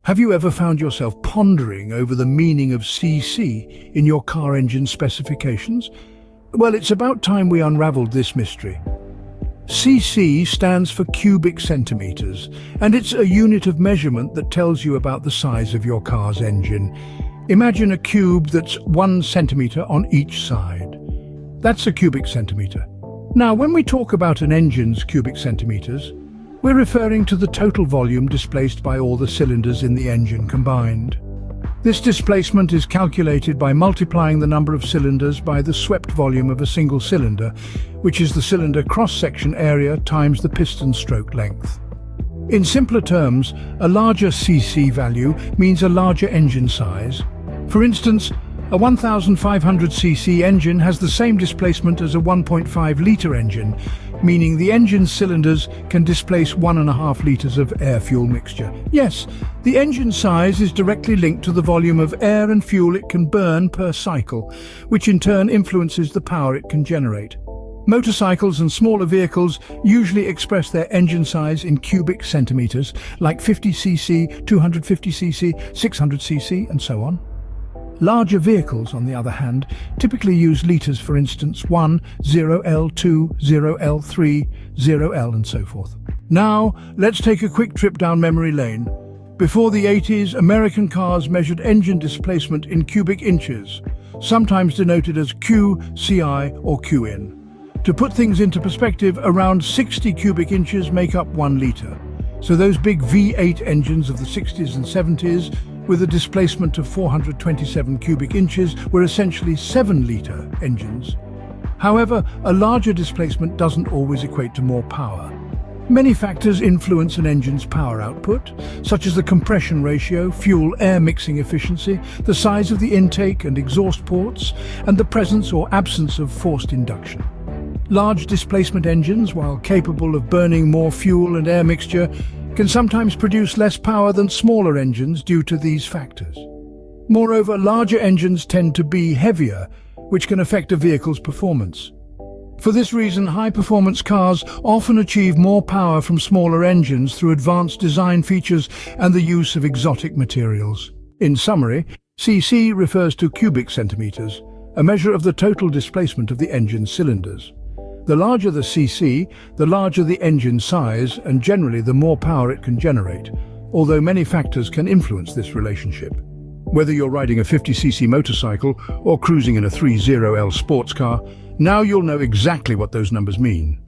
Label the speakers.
Speaker 1: Have you ever found yourself pondering over the meaning of CC in your car engine specifications? Well, it's about time we unraveled this mystery. CC stands for cubic centimeters, and it's a unit of measurement that tells you about the size of your car's engine. Imagine a cube that's 1 centimeter on each side. That's a cubic centimeter. Now, when we talk about an engine's cubic centimeters, we're referring to the total volume displaced by all the cylinders in the engine combined. This displacement is calculated by multiplying the number of cylinders by the swept volume of a single cylinder, which is the cylinder cross-section area times the piston stroke length. In simpler terms, a larger CC value means a larger engine size. For instance, a 1500cc engine has the same displacement as a 1.5 litre engine, meaning the engine's cylinders can displace 1.5 litres of air-fuel mixture. Yes, the engine size is directly linked to the volume of air and fuel it can burn per cycle, which in turn influences the power it can generate. Motorcycles and smaller vehicles usually express their engine size in cubic centimetres, like 50cc, 250cc, 600cc, and so on. Larger vehicles, on the other hand, typically use litres, for instance 1, 0L, 2, 0L, 3, 0L, and so forth. Now, let's take a quick trip down memory lane. Before the 80s, American cars measured engine displacement in cubic inches, sometimes denoted as Q, CI, or QN. To put things into perspective, around 60 cubic inches make up 1 litre. So those big V8 engines of the 60s and 70s, with a displacement of 427 cubic inches, were essentially 7-litre engines. However, a larger displacement doesn't always equate to more power. Many factors influence an engine's power output, such as the compression ratio, fuel-air mixing efficiency, the size of the intake and exhaust ports, and the presence or absence of forced induction. Large displacement engines, while capable of burning more fuel and air mixture, can sometimes produce less power than smaller engines due to these factors. Moreover, larger engines tend to be heavier, which can affect a vehicle's performance. For this reason, high-performance cars often achieve more power from smaller engines through advanced design features and the use of exotic materials. In summary, CC refers to cubic centimeters, a measure of the total displacement of the engine's cylinders. The larger the CC, the larger the engine size, and generally the more power it can generate, although many factors can influence this relationship. Whether you're riding a 50cc motorcycle or cruising in a 30L sports car, now you'll know exactly what those numbers mean.